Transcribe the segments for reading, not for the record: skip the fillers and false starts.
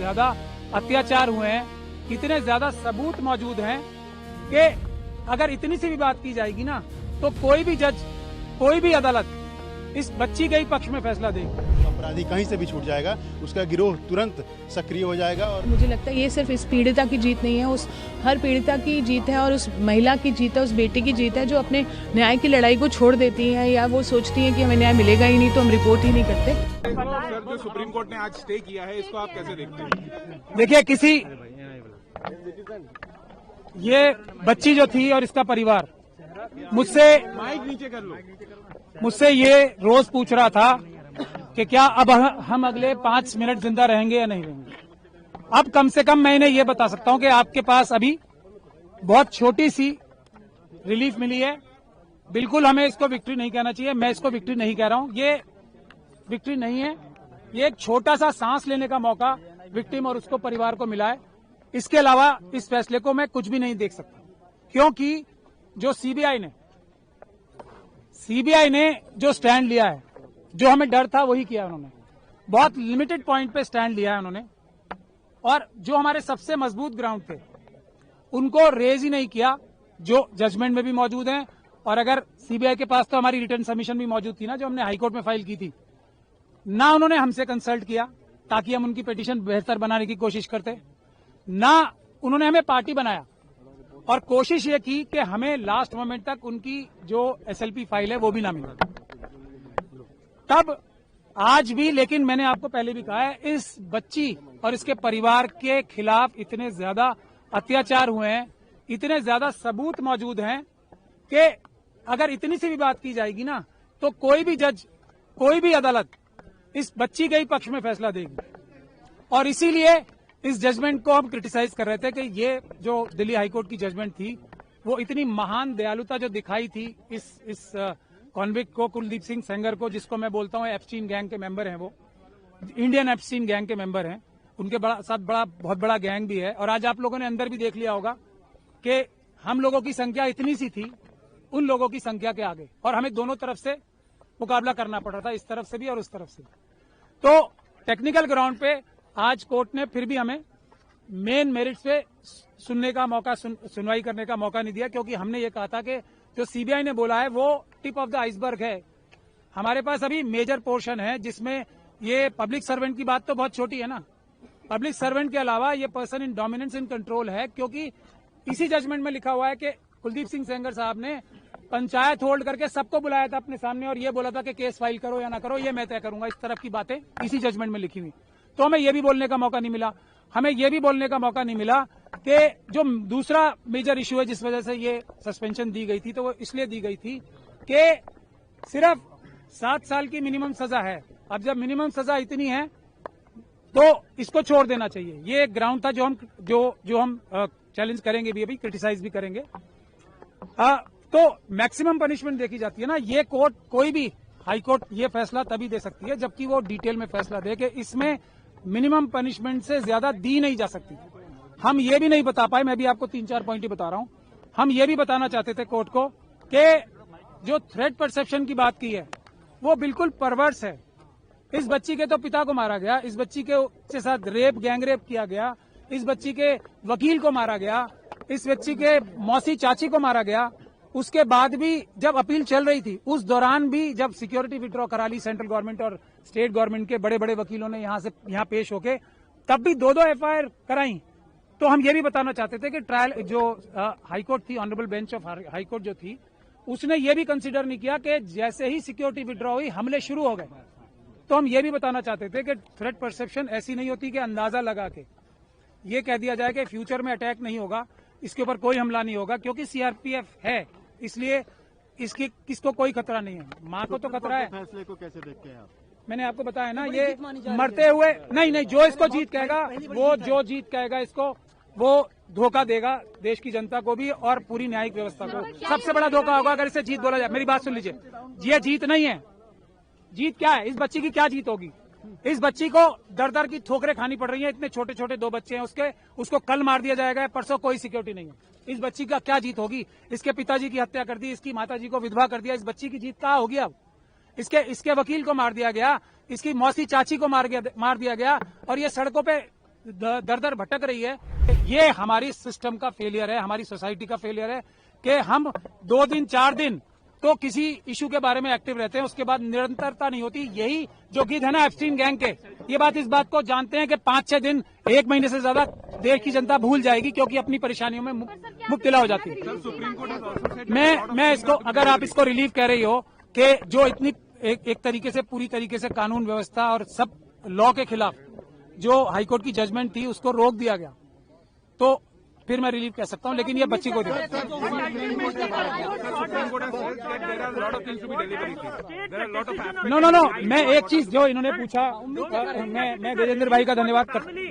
ज्यादा अत्याचार हुए हैं, इतने ज्यादा सबूत मौजूद हैं कि अगर इतनी सी भी बात की जाएगी ना तो कोई भी जज, कोई भी अदालत इस बच्ची के ही पक्ष में फैसला देगी। अपराधी कहीं से भी छूट जाएगा, उसका गिरोह तुरंत सक्रिय हो जाएगा। और मुझे लगता है ये सिर्फ इस पीड़िता की जीत नहीं है, उस हर पीड़िता की जीत है और उस महिला की जीत है, उस बेटी की जीत है जो अपने न्याय की लड़ाई को छोड़ देती है या वो सोचती है कि हमें न्याय मिलेगा ही नहीं तो हम रिपोर्ट ही नहीं करते। सर, जो सुप्रीम कोर्ट ने आज स्टे किया है, इसको आप कैसे देखते हैं? देखिए, ये बच्ची जो थी और इसका परिवार माइक नीचे कर लो। मुझसे ये रोज पूछ रहा था कि क्या अब हम अगले 5 मिनट जिंदा रहेंगे या नहीं रहेंगे। अब कम से कम मैं इन्हें ये बता सकता हूं कि आपके पास अभी बहुत छोटी सी रिलीफ मिली है। बिल्कुल हमें इसको विक्ट्री नहीं कहना चाहिए, मैं इसको विक्ट्री नहीं कह रहा हूं, ये विक्ट्री नहीं है, ये एक छोटा सा सांस लेने का मौका विक्टिम और उसको परिवार को मिला है। इसके अलावा इस फैसले को मैं कुछ भी नहीं देख सकता, क्योंकि जो सीबीआई ने जो स्टैंड लिया है, जो हमें डर था वही किया उन्होंने। बहुत लिमिटेड पॉइंट पे स्टैंड लिया है उन्होंने, और जो हमारे सबसे मजबूत ग्राउंड थे उनको रेज ही नहीं किया, जो जजमेंट में भी मौजूद हैं। और अगर सीबीआई के पास तो हमारी रिटर्न सबमिशन भी मौजूद थी ना, जो हमने हाईकोर्ट में फाइल की थी, ना उन्होंने हमसे कंसल्ट किया ताकि हम उनकी पिटीशन बेहतर बनाने की कोशिश करते, ना उन्होंने हमें पार्टी बनाया और कोशिश ये की कि हमें लास्ट मोमेंट तक उनकी जो एसएलपी फाइल है वो भी ना मिले। तब आज भी, लेकिन मैंने आपको पहले भी कहा है, इस बच्ची और इसके परिवार के खिलाफ इतने ज्यादा अत्याचार हुए हैं, इतने ज्यादा सबूत मौजूद हैं कि अगर इतनी सी भी बात की जाएगी ना तो कोई भी जज, कोई भी अदालत इस बच्ची के ही पक्ष में फैसला देगी। और इसीलिए इस जजमेंट को हम क्रिटिसाइज कर रहे थे कि ये जो दिल्ली हाईकोर्ट की जजमेंट थी वो इतनी महान दयालुता जो दिखाई थी इस कॉन्विक्ट को, कुलदीप सिंह सेंगर को, जिसको मैं बोलता हूं एप्स्टीन गैंग के मेंबर हैं, वो इंडियन एप्स्टीन गैंग के मेंबर हैं, उनके साथ बहुत बड़ा गैंग भी है। और आज आप लोगों ने अंदर भी देख लिया होगा कि हम लोगों की संख्या इतनी सी थी उन लोगों की संख्या के आगे, और हमें दोनों तरफ से मुकाबला करना पड़ रहा था, इस तरफ से भी और उस तरफ से भी। तो टेक्निकल ग्राउंड पे आज कोर्ट ने फिर भी हमें मेन मेरिट्स पे सुनने का मौका, सुनवाई करने का मौका नहीं दिया, क्योंकि हमने ये कहा था कि जो सीबीआई ने बोला है वो टिप ऑफ द आइसबर्ग है। हमारे पास अभी मेजर पोर्शन है जिसमें ये पब्लिक सर्वेंट की बात तो बहुत छोटी है ना, पब्लिक सर्वेंट के अलावा ये person in dominance in control है, क्योंकि इसी जजमेंट में लिखा हुआ है कि कुलदीप सिंह सेंगर साहब ने पंचायत होल्ड करके सबको बुलाया था अपने सामने और ये बोला था कि केस फाइल करो या ना करो ये मैं तय करूंगा। इस तरफ की बातें इसी जजमेंट में लिखी हुई, तो हमें ये भी बोलने का मौका नहीं मिला। हमें ये भी बोलने का मौका नहीं मिला कि जो दूसरा मेजर इश्यू है जिस वजह से ये सस्पेंशन दी गई थी, तो वो इसलिए दी गई थी कि सिर्फ 7 साल की मिनिमम सजा है। अब जब मिनिमम सजा इतनी है तो इसको छोड़ देना चाहिए। ये एक ग्राउंड था जो हम चैलेंज करेंगे भी, अभी क्रिटिसाइज भी करेंगे। तो मैक्सिमम पनिशमेंट देखी जाती है ना, ये कोर्ट, कोई भी हाई कोर्ट ये फैसला तभी दे सकती है जबकि वो डिटेल में फैसला दे कि इसमें मिनिमम पनिशमेंट से ज्यादा दी नहीं जा सकती। हम ये भी नहीं बता पाए, मैं भी आपको 3-4 पॉइंट ही बता रहा हूं। हम ये भी बताना चाहते थे कोर्ट को कि जो थ्रेट परसेप्शन की बात की है वो बिल्कुल परवर्स है। इस बच्ची के तो पिता को मारा गया, इस बच्ची के साथ गैंग रेप किया गया, इस बच्ची के वकील को मारा गया, इस बच्ची के मौसी चाची को मारा गया। उसके बाद भी जब अपील चल रही थी उस दौरान भी जब सिक्योरिटी विड्रॉ करा ली सेंट्रल गवर्नमेंट और स्टेट गवर्नमेंट के बड़े बड़े वकीलों ने यहाँ पेश होके, तब भी 2-2 एफआईआर कराई। तो हम ये भी बताना चाहते थे कि ट्रायल जो हाईकोर्ट थी, ऑनरेबल बेंच ऑफ हाईकोर्ट जो थी, उसने ये भी कंसीडर नहीं किया कि जैसे ही सिक्योरिटी विड्रॉ हुई हमले शुरू हो गए। तो हम ये भी बताना चाहते थे कि थ्रेट परसेप्शन ऐसी नहीं होती कि अंदाजा लगा के ये कह दिया जाए कि फ्यूचर में अटैक नहीं होगा, इसके ऊपर कोई हमला नहीं होगा, क्योंकि सीआरपीएफ है इसलिए किसको कोई खतरा नहीं है। माँ को तो खतरा है। फैसले को कैसे देखते हैं आप? मैंने आपको बताया ना, ये मरते हुए नहीं, जो इसको जीत कहेगा, वो जो जीत कहेगा इसको, वो धोखा देगा देश की जनता को भी और पूरी न्यायिक व्यवस्था को। सबसे बड़ा धोखा होगा अगर इसे जीत बोला जाए। मेरी बात सुन लीजिए, ये जीत नहीं है। जीत क्या है? इस बच्ची की क्या जीत होगी? इस बच्ची को दर की ठोकरें खानी पड़ रही हैं। इतने छोटे छोटे 2 बच्चे हैं उसको कल मार दिया जाएगा, परसों कोई सिक्योरिटी नहीं है। इस बच्ची का क्या जीत होगी? इसके पिताजी की हत्या कर दी, इसकी माताजी को विधवा कर दिया, इस बच्ची की जीत कहाँ होगी? अब इसके वकील को मार दिया गया, इसकी मौसी चाची को मार दिया गया, और ये सड़कों पे दर दर भटक रही है। ये हमारी सिस्टम का फेलियर है, हमारी सोसाइटी का फेलियर है कि हम 2 दिन 4 दिन तो किसी इशू के बारे में एक्टिव रहते हैं, उसके बाद निरंतरता नहीं होती। यही जो गीत है ना एप्स्टीन गैंग के, ये बात इस बात को जानते हैं कि 5-6 दिन 1 महीने से ज्यादा देश की जनता भूल जाएगी, क्योंकि अपनी परेशानियों में मुब्तला हो जाती है। मैं इसको, अगर आप इसको रिलीफ कह रही हो कि जो इतनी एक तरीके से पूरी तरीके से कानून व्यवस्था और सब लॉ के खिलाफ जो हाईकोर्ट की जजमेंट थी उसको रोक दिया गया, तो फिर मैं रिलीफ कह सकता हूं, लेकिन ये बच्ची को नो, मैं एक चीज जो इन्होंने पूछा, मैं देवेंद्र भाई का धन्यवाद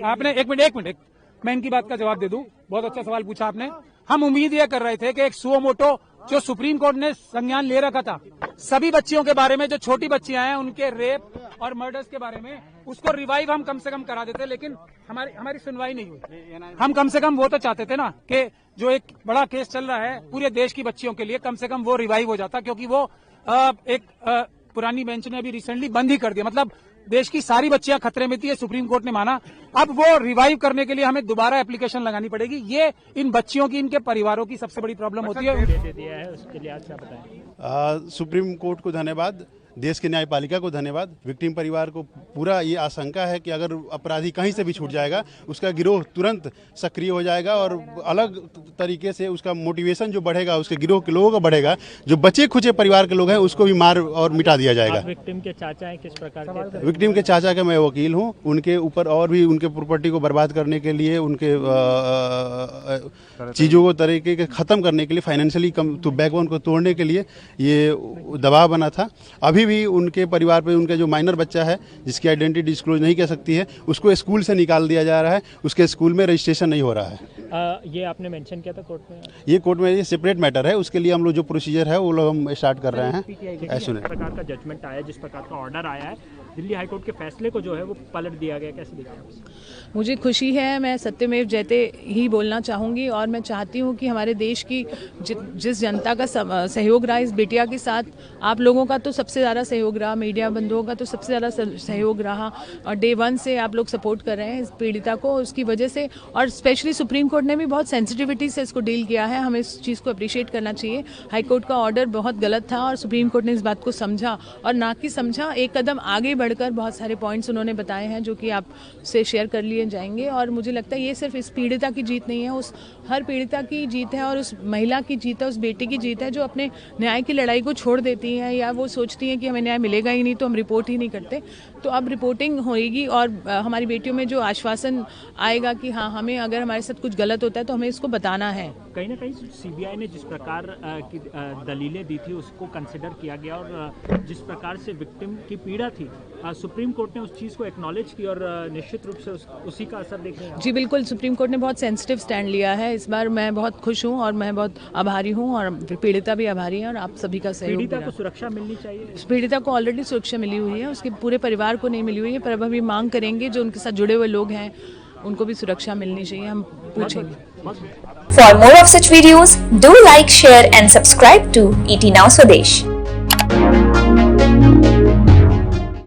आपने एक मिनट मैं इनकी बात का जवाब दे दूं। बहुत अच्छा सवाल पूछा आपने। हम उम्मीद ये कर रहे थे कि एक सुओ मोटो जो सुप्रीम कोर्ट ने संज्ञान ले रखा था सभी बच्चियों के बारे में, जो छोटी बच्चियां हैं उनके रेप और मर्डर्स के बारे में, उसको रिवाइव हम कम से कम करा देते, लेकिन हमारी सुनवाई नहीं हुई। हम कम से कम वो तो चाहते थे ना कि जो एक बड़ा केस चल रहा है पूरे देश की बच्चियों के लिए, कम से कम वो रिवाइव हो जाता, क्योंकि वो पुरानी बेंच ने अभी रिसेंटली बंद ही कर दिया। मतलब देश की सारी बच्चियां खतरे में थी, सुप्रीम कोर्ट ने माना। अब वो रिवाइव करने के लिए हमें दोबारा एप्लीकेशन लगानी पड़ेगी। ये इन बच्चियों की, इनके परिवारों की सबसे बड़ी प्रॉब्लम होती है। उसके लिए आज क्या बताएं? सुप्रीम कोर्ट को धन्यवाद, देश की न्यायपालिका को धन्यवाद। विक्टिम परिवार को पूरा ये आशंका है कि अगर अपराधी कहीं से भी छूट जाएगा, उसका गिरोह तुरंत सक्रिय हो जाएगा और अलग तरीके से उसका मोटिवेशन जो बढ़ेगा, उसके गिरोह के लोगों का बढ़ेगा। जो बचे खुचे परिवार के लोग हैं उसको भी मार और मिटा दिया जाएगा। विक्टिम के चाचा हैं, किस प्रकार के? विक्टिम के चाचा का मैं वकील हूं। उनके ऊपर और भी उनके प्रॉपर्टी को बर्बाद करने के लिए, उनके चीज़ों को तरीके के ख़त्म करने के लिए, फाइनेंशियली तो बैकबोन को तोड़ने के लिए ये दबाव बना था। अभी भी उनके परिवार पे उनका जो माइनर बच्चा है जिसकी आइडेंटिटी डिस्क्लोज नहीं कर सकती है, उसको स्कूल से निकाल दिया जा रहा है। उसके स्कूल में रजिस्ट्रेशन नहीं हो रहा है। ये आपने मेंशन किया था कोर्ट में? ये कोर्ट में ये सेपरेट मैटर है, उसके लिए हम लोग जो प्रोसीजर है वो लोग हम स्टार्ट कर रहे हैं। जिस प्रकार का जजमेंट आया, जिस प्रकार का ऑर्डर आया है, दिल्ली हाईकोर्ट के फैसले को जो है वो पलट दिया गया, कैसे देखते हैं? मुझे खुशी है, मैं सत्यमेव जयते ही बोलना चाहूँगी और मैं चाहती हूँ कि हमारे देश की जिस जनता का सहयोग रहा इस बिटिया के साथ, आप लोगों का तो सबसे ज़्यादा सहयोग रहा, मीडिया बंधुओं का तो सबसे ज़्यादा सहयोग रहा और डे 1 से आप लोग सपोर्ट कर रहे हैं इस पीड़िता को, उसकी वजह से। और स्पेशली सुप्रीम कोर्ट ने भी बहुत सेंसिटिविटी से इसको डील किया है, हमें इस चीज़ को अप्रिशिएट करना चाहिए। हाईकोर्ट का ऑर्डर बहुत गलत था और सुप्रीम कोर्ट ने इस बात को समझा, और ना कि समझा, एक कदम आगे बढ़कर बहुत सारे पॉइंट्स उन्होंने बताए हैं जो कि आपसे शेयर कर लिए जाएंगे। और मुझे लगता है ये सिर्फ इस पीड़िता की जीत नहीं है, उस हर पीड़िता की जीत है और उस महिला की जीत है, उस बेटी की जीत है जो अपने न्याय की लड़ाई को छोड़ देती है, या वो सोचती है कि हमें न्याय मिलेगा ही नहीं तो हम रिपोर्ट ही नहीं करते। तो अब रिपोर्टिंग होएगी और हमारी बेटियों में जो आश्वासन आएगा कि हाँ, हमें अगर हमारे साथ कुछ गलत होता है तो हमें इसको बताना है। कहीं ना कहीं सीबीआई ने जिस प्रकार की दलीलें दी थी उसको कंसिडर किया गया, और जिस प्रकार से विक्टिम की पीड़ा थी सुप्रीम कोर्ट ने उस चीज़ को एक्नॉलेज की, और निश्चित रूप से उसी का असर देख रहे हैं। जी बिल्कुल, सुप्रीम कोर्ट ने बहुत सेंसिटिव स्टैंड लिया है इस बार। मैं बहुत खुश हूँ और मैं बहुत आभारी हूँ, और पीड़िता भी आभारी है और आप सभी का सहयोग। पीड़िता को सुरक्षा मिलनी चाहिए। पीड़िता को ऑलरेडी सुरक्षा मिली हुई है, उसके पूरे परिवार को नहीं मिली हुई है, पर अब हम मांग करेंगे जो उनके साथ जुड़े हुए लोग हैं उनको भी सुरक्षा मिलनी चाहिए, हम पूछेंगे। For more of such videos, do like, share and subscribe to ET Now Swadesh.